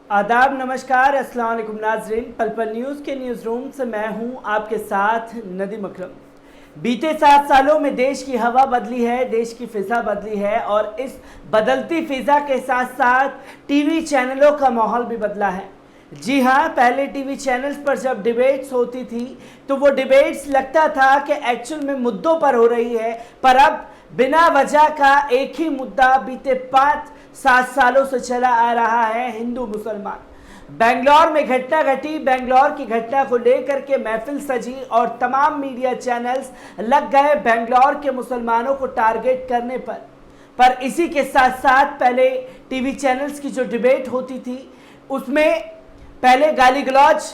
आदाब, नमस्कार, अस्सलाम वालेकुम नाजरीन। पल पल न्यूज़ के न्यूज़ रूम से मैं हूं आपके साथ नदीम अकरम। बीते 7 सालों में देश की हवा बदली है, देश की फिजा बदली है और इस बदलती फिजा के साथ साथ टीवी चैनलों का माहौल भी बदला है। जी हाँ, पहले टीवी चैनल्स पर जब डिबेट्स होती थी तो वो डिबेट्स लगता था कि एक्चुअल में मुद्दों पर हो रही है, पर अब बिना वजह का एक ही मुद्दा बीते 5-7 सालों से चला आ रहा है, हिंदू मुसलमान। बेंगलोर में घटना घटी, बेंगलोर की घटना को लेकर के महफिल सजी और तमाम मीडिया चैनल्स लग गए बेंगलोर के मुसलमानों को टारगेट करने पर इसी के साथ साथ पहले टीवी चैनल्स की जो डिबेट होती थी उसमें पहले गाली गलौज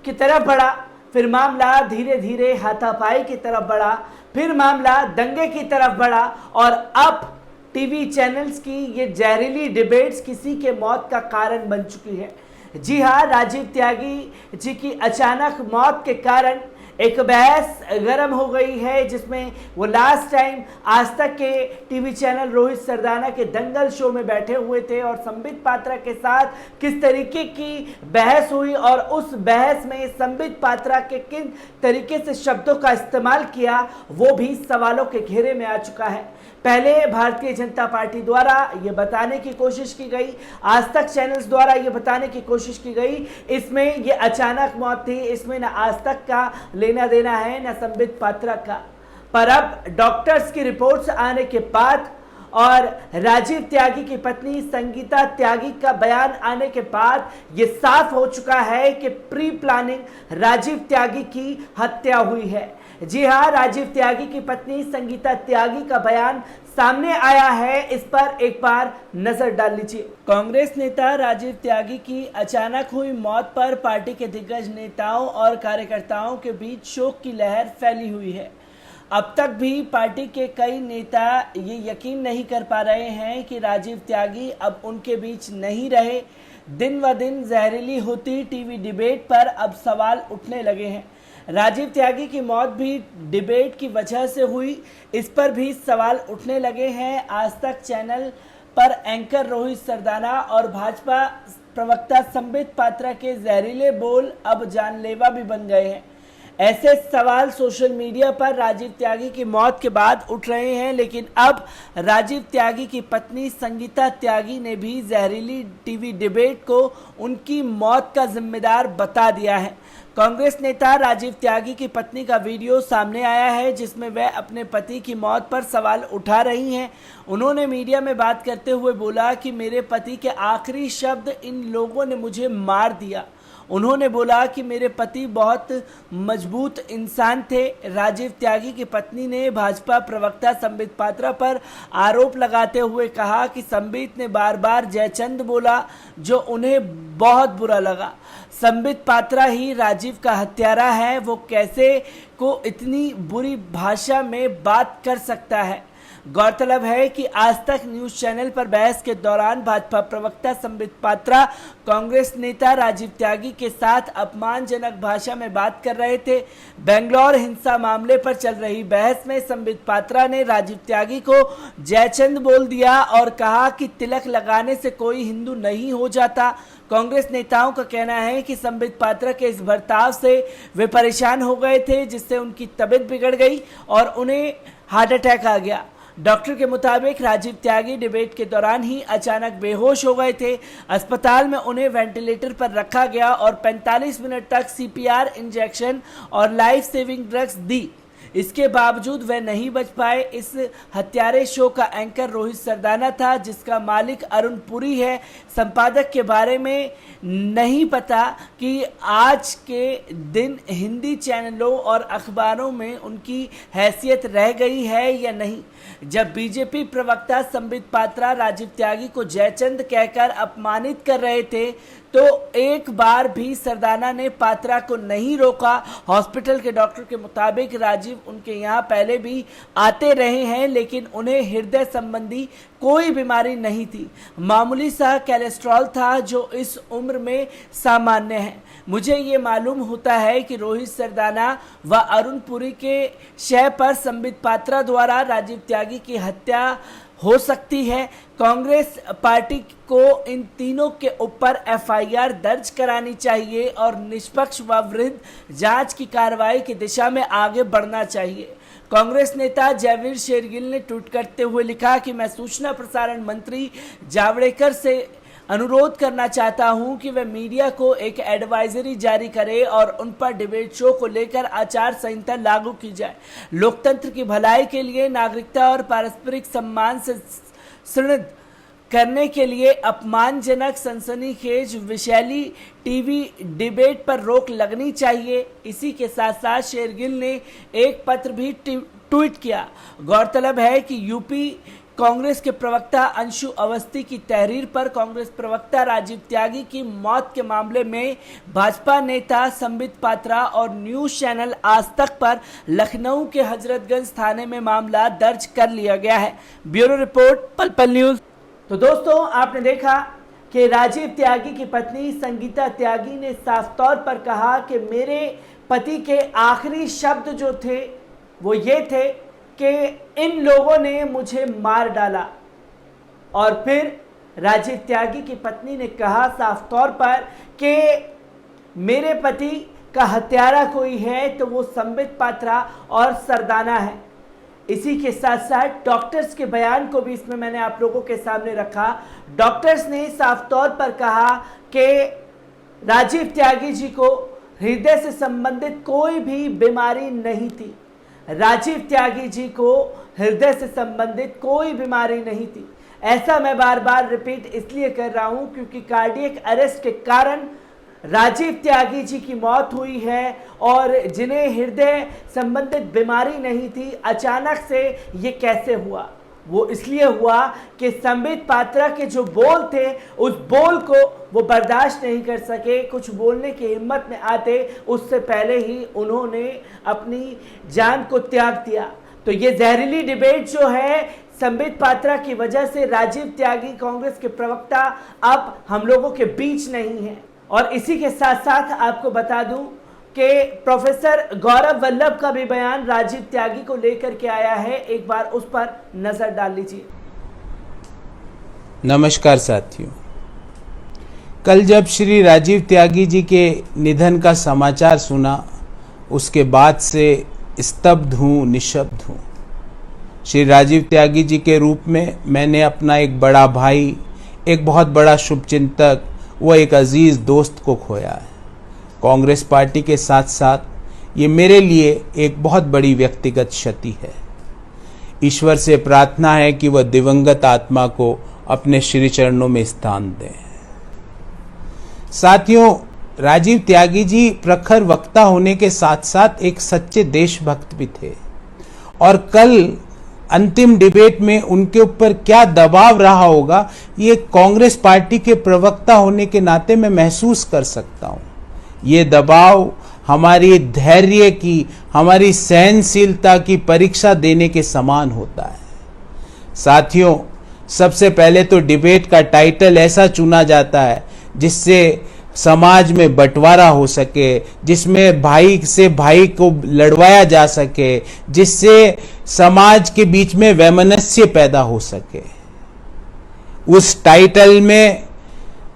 की तरफ बढ़ा, फिर मामला धीरे धीरे हाथापाई की तरफ बढ़ा, फिर मामला दंगे की तरफ बढ़ा और अब टीवी चैनल्स की ये जहरीली डिबेट्स किसी के मौत का कारण बन चुकी है। जी हाँ, राजीव त्यागी जी की अचानक मौत के कारण एक बहस गर्म हो गई है, जिसमें वो लास्ट टाइम आज तक के टीवी चैनल रोहित सरदाना के दंगल शो में बैठे हुए थे और संबित पात्रा के साथ किस तरीके की बहस हुई और उस बहस में संबित पात्रा के किन तरीके से शब्दों का इस्तेमाल किया वो भी सवालों के घेरे में आ चुका है। पहले भारतीय जनता पार्टी द्वारा ये बताने की कोशिश की गई, आज तक चैनल्स द्वारा ये बताने की कोशिश की गई इसमें ये अचानक मौत थी, इसमें ना आज तक का लेना देना है ना संबित पात्रा का। पर अब डॉक्टर्स की रिपोर्ट्स आने के बाद और राजीव त्यागी की पत्नी संगीता त्यागी का बयान आने के बाद ये साफ हो चुका है कि प्री प्लानिंग राजीव त्यागी की हत्या हुई है। जी हाँ, राजीव त्यागी की पत्नी संगीता त्यागी का बयान सामने आया है, इस पर एक बार नजर डाल लीजिए। कांग्रेस नेता राजीव त्यागी की अचानक हुई मौत पर पार्टी के दिग्गज नेताओं और कार्यकर्ताओं के बीच शोक की लहर फैली हुई है। अब तक भी पार्टी के कई नेता ये यकीन नहीं कर पा रहे हैं कि राजीव त्यागी अब उनके बीच नहीं रहे। दिन व दिन जहरीली होती टीवी डिबेट पर अब सवाल उठने लगे हैं। राजीव त्यागी की मौत भी डिबेट की वजह से हुई, इस पर भी सवाल उठने लगे हैं। आज तक चैनल पर एंकर रोहित सरदाना और भाजपा प्रवक्ता संबित पात्रा के जहरीले बोल अब जानलेवा भी बन गए हैं। ऐसे सवाल सोशल मीडिया पर राजीव त्यागी की मौत के बाद उठ रहे हैं, लेकिन अब राजीव त्यागी की पत्नी संगीता त्यागी ने भी जहरीली टीवी डिबेट को उनकी मौत का जिम्मेदार बता दिया है। कांग्रेस नेता राजीव त्यागी की पत्नी का वीडियो सामने आया है, जिसमें वह अपने पति की मौत पर सवाल उठा रही हैं। उन्होंने मीडिया में बात करते हुए बोला कि मेरे पति के आखिरी शब्द इन लोगों ने मुझे मार दिया। उन्होंने बोला कि मेरे पति बहुत मजबूत इंसान थे। राजीव त्यागी की पत्नी ने भाजपा प्रवक्ता संबित पात्रा पर आरोप लगाते हुए कहा कि संबित ने बार बार जयचंद बोला, जो उन्हें बहुत बुरा लगा। संबित पात्रा ही राजीव का हत्यारा है, वो कैसे को इतनी बुरी भाषा में बात कर सकता है। गौरतलब है कि आज तक न्यूज चैनल पर बहस के दौरान भाजपा प्रवक्ता संबित पात्रा कांग्रेस नेता राजीव त्यागी के साथ अपमानजनक भाषा में बात कर रहे थे। बेंगलोर हिंसा मामले पर चल रही बहस में संबित पात्रा ने राजीव त्यागी को जयचंद बोल दिया और कहा कि तिलक लगाने से कोई हिंदू नहीं हो जाता। कांग्रेस नेताओं का कहना है कि संबित पात्रा के इस बर्ताव से वे परेशान हो गए थे, जिससे उनकी तबीयत बिगड़ गई और उन्हें हार्ट अटैक आ गया। डॉक्टर के मुताबिक राजीव त्यागी डिबेट के दौरान ही अचानक बेहोश हो गए थे। अस्पताल में उन्हें वेंटिलेटर पर रखा गया और 45 मिनट तक सीपीआर इंजेक्शन और लाइफ सेविंग ड्रग्स दी। इसके बावजूद वह नहीं बच पाए। इस हत्यारे शो का एंकर रोहित सरदाना था, जिसका मालिक अरुण पुरी है। संपादक के बारे में नहीं पता कि आज के दिन हिंदी चैनलों और अखबारों में उनकी हैसियत रह गई है या नहीं। जब बीजेपी प्रवक्ता संबित पात्रा राजीव त्यागी को जयचंद कहकर अपमानित कर रहे थे तो एक बार भी सरदाना ने पात्रा को नहीं रोका। हॉस्पिटल के डॉक्टर के मुताबिक राजीव उनके यहाँ पहले भी आते रहे हैं, लेकिन उन्हें हृदय संबंधी कोई बीमारी नहीं थी। मामूली सा कोलेस्ट्रॉल था, जो इस उम्र में सामान्य है। मुझे ये मालूम होता है कि रोहित सरदाना व अरुण पुरी के शय पर संबित पात्रा द्वारा राजीव त्यागी की हत्या हो सकती है कांग्रेस पार्टी को इन तीनों के ऊपर एफआईआर दर्ज करानी चाहिए और निष्पक्ष व वृहद जांच की कार्रवाई की दिशा में आगे बढ़ना चाहिए। कांग्रेस नेता जयवीर शेरगिल ने ट्वीट करते हुए लिखा कि मैं सूचना प्रसारण मंत्री जावड़ेकर से अनुरोध करना चाहता हूं कि वे मीडिया को एक एडवाइजरी जारी करे और उन पर डिबेट शो को लेकर आचार संहिता लागू की जाए। लोकतंत्र की भलाई के लिए नागरिकता और पारस्परिक सम्मान से सुदृढ़ करने के लिए अपमानजनक, सनसनीखेज, विषैली टीवी डिबेट पर रोक लगनी चाहिए। इसी के साथ साथ शेरगिल ने एक पत्र भी ट्वीट किया। गौरतलब है कि यूपी कांग्रेस के प्रवक्ता अंशु अवस्थी की तहरीर पर कांग्रेस प्रवक्ता राजीव त्यागी की मौत के मामले में भाजपा नेता संबित पात्रा और न्यूज चैनल आज तक पर लखनऊ के हजरतगंज थाने में मामला दर्ज कर लिया गया है। ब्यूरो रिपोर्ट, पल पल न्यूज। तो दोस्तों, आपने देखा कि राजीव त्यागी की पत्नी संगीता त्यागी ने साफ तौर पर कहा कि मेरे पति के आखिरी शब्द जो थे वो ये थे कि इन लोगों ने मुझे मार डाला। और फिर राजीव त्यागी की पत्नी ने कहा साफ तौर पर कि मेरे पति का हत्यारा कोई है तो वो संबित पात्रा और सरदाना है। इसी के साथ साथ डॉक्टर्स के बयान को भी इसमें मैंने आप लोगों के सामने रखा। डॉक्टर्स ने साफ तौर पर कहा कि राजीव त्यागी जी को हृदय से संबंधित कोई भी बीमारी नहीं थी। राजीव त्यागी जी को हृदय से संबंधित कोई बीमारी नहीं थी। ऐसा मैं बार बार रिपीट इसलिए कर रहा हूं क्योंकि कार्डियक अरेस्ट के कारण राजीव त्यागी जी की मौत हुई है और जिन्हें हृदय संबंधित बीमारी नहीं थी, अचानक से ये कैसे हुआ? वो इसलिए हुआ कि संबित पात्रा के जो बोल थे उस बोल को वो बर्दाश्त नहीं कर सके। कुछ बोलने की हिम्मत में आते उससे पहले ही उन्होंने अपनी जान को त्याग दिया। तो ये जहरीली डिबेट जो है संबित पात्रा की वजह से राजीव त्यागी कांग्रेस के प्रवक्ता अब हम लोगों के बीच नहीं है। और इसी के साथ साथ आपको बता दूं कि प्रोफेसर गौरव वल्लभ का भी बयान राजीव त्यागी को लेकर के आया है। एक बार उस पर नजर डाल लीजिए। नमस्कार साथियों, कल जब श्री राजीव त्यागी जी के निधन का समाचार सुना उसके बाद से स्तब्ध हूँ, निशब्द हूँ। श्री राजीव त्यागी जी के रूप में मैंने अपना एक बड़ा भाई, एक बहुत बड़ा शुभचिंतक व एक अजीज दोस्त को खोया है। कांग्रेस पार्टी के साथ साथ ये मेरे लिए एक बहुत बड़ी व्यक्तिगत क्षति है। ईश्वर से प्रार्थना है कि वह दिवंगत आत्मा को अपने श्री चरणों में स्थान दें। साथियों, राजीव त्यागी जी प्रखर वक्ता होने के साथ साथ एक सच्चे देशभक्त भी थे और कल अंतिम डिबेट में उनके ऊपर क्या दबाव रहा होगा ये कांग्रेस पार्टी के प्रवक्ता होने के नाते मैं महसूस कर सकता हूं। ये दबाव हमारी धैर्य की, हमारी सहनशीलता की परीक्षा देने के समान होता है। साथियों, सबसे पहले तो डिबेट का टाइटल ऐसा चुना जाता है जिससे समाज में बंटवारा हो सके, जिसमें भाई से भाई को लड़वाया जा सके, जिससे समाज के बीच में वैमनस्य पैदा हो सके। उस टाइटल में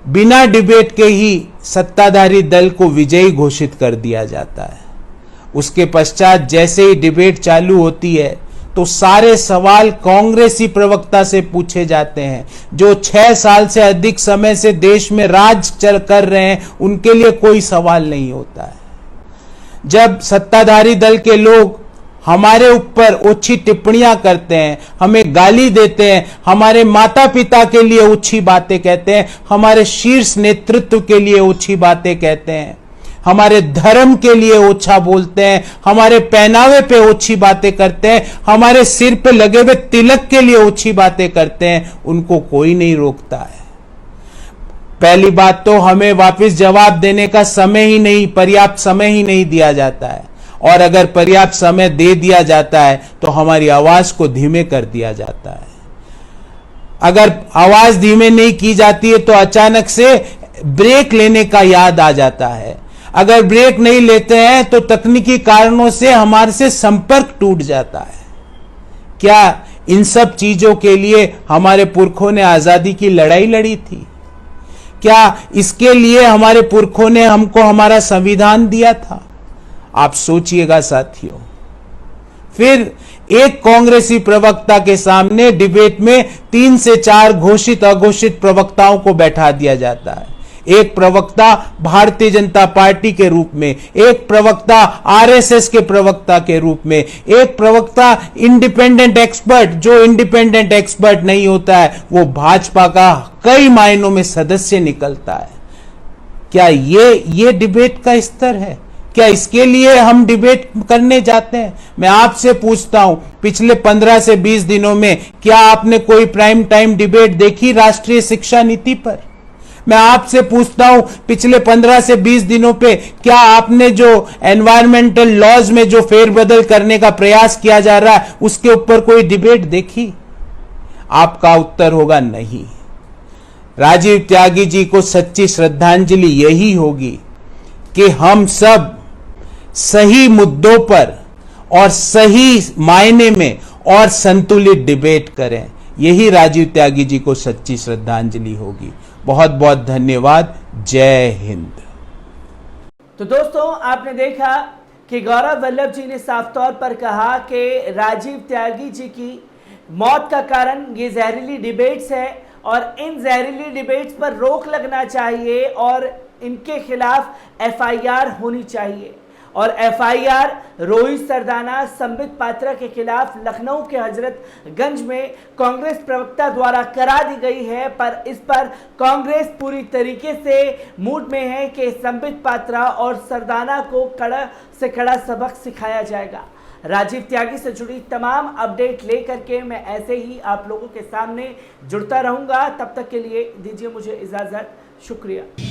बिना डिबेट के ही सत्ताधारी दल को विजयी घोषित कर दिया जाता है। उसके पश्चात जैसे ही डिबेट चालू होती है तो सारे सवाल कांग्रेसी प्रवक्ता से पूछे जाते हैं जो 6 साल से अधिक समय से देश में राज कर रहे हैं। उनके लिए कोई सवाल नहीं होता है। जब सत्ताधारी दल के लोग हमारे ऊपर ओछी टिप्पणियां करते हैं, हमें गाली देते हैं, हमारे माता पिता के लिए ओछी बातें कहते हैं, हमारे शीर्ष नेतृत्व के लिए ओछी बातें कहते हैं, हमारे धर्म के लिए ओछा बोलते हैं, हमारे पहनावे पे ओछी बातें करते हैं, हमारे सिर पे लगे हुए तिलक के लिए ओछी बातें करते हैं, उनको कोई नहीं रोकता है। पहली बात तो हमें वापस जवाब देने का समय ही नहीं, पर्याप्त समय ही नहीं दिया जाता है, और अगर पर्याप्त समय दे दिया जाता है तो हमारी आवाज को धीमे कर दिया जाता है। अगर आवाज धीमे नहीं की जाती है तो अचानक से ब्रेक लेने का याद आ जाता है। अगर ब्रेक नहीं लेते हैं तो तकनीकी कारणों से हमारे से संपर्क टूट जाता है। क्या इन सब चीजों के लिए हमारे पुरखों ने आजादी की लड़ाई लड़ी थी? क्या इसके लिए हमारे पुरखों ने हमको हमारा संविधान दिया था? आप सोचिएगा साथियों। फिर एक कांग्रेसी प्रवक्ता के सामने डिबेट में 3 से 4 घोषित अघोषित प्रवक्ताओं को बैठा दिया जाता है। एक प्रवक्ता भारतीय जनता पार्टी के रूप में, एक प्रवक्ता आरएसएस के प्रवक्ता के रूप में, एक प्रवक्ता इंडिपेंडेंट एक्सपर्ट, जो इंडिपेंडेंट एक्सपर्ट नहीं होता है वो भाजपा का कई मायनों में सदस्य निकलता है। क्या ये डिबेट का स्तर है? क्या इसके लिए हम डिबेट करने जाते हैं? मैं आपसे पूछता हूं, पिछले 15 से 20 दिनों में क्या आपने कोई प्राइम टाइम डिबेट देखी राष्ट्रीय शिक्षा नीति पर? मैं आपसे पूछता हूं, पिछले 15 से 20 दिनों पे क्या आपने जो एनवायरमेंटल लॉज में जो फेरबदल करने का प्रयास किया जा रहा है उसके ऊपर कोई डिबेट देखी? आपका उत्तर होगा नहीं। राजीव त्यागी जी को सच्ची श्रद्धांजलि यही होगी कि हम सब सही मुद्दों पर और सही मायने में और संतुलित डिबेट करें। यही राजीव त्यागी जी को सच्ची श्रद्धांजलि होगी। बहुत बहुत धन्यवाद। जय हिंद। तो दोस्तों, आपने देखा कि गौरव वल्लभ जी ने साफ तौर पर कहा कि राजीव त्यागी जी की मौत का कारण ये जहरीली डिबेट्स है और इन जहरीली डिबेट्स पर रोक लगना चाहिए और इनके खिलाफ एफआईआर होनी चाहिए। और एफआईआर रोहित सरदाना, संबित पात्रा के खिलाफ लखनऊ के हजरतगंज में कांग्रेस प्रवक्ता द्वारा करा दी गई है, पर इस पर कांग्रेस पूरी तरीके से मूड में है कि संबित पात्रा और सरदाना को कड़ा से कड़ा सबक सिखाया जाएगा। राजीव त्यागी से जुड़ी तमाम अपडेट लेकर के मैं ऐसे ही आप लोगों के सामने जुड़ता रहूंगा। तब तक के लिए दीजिए मुझे इजाजत। शुक्रिया।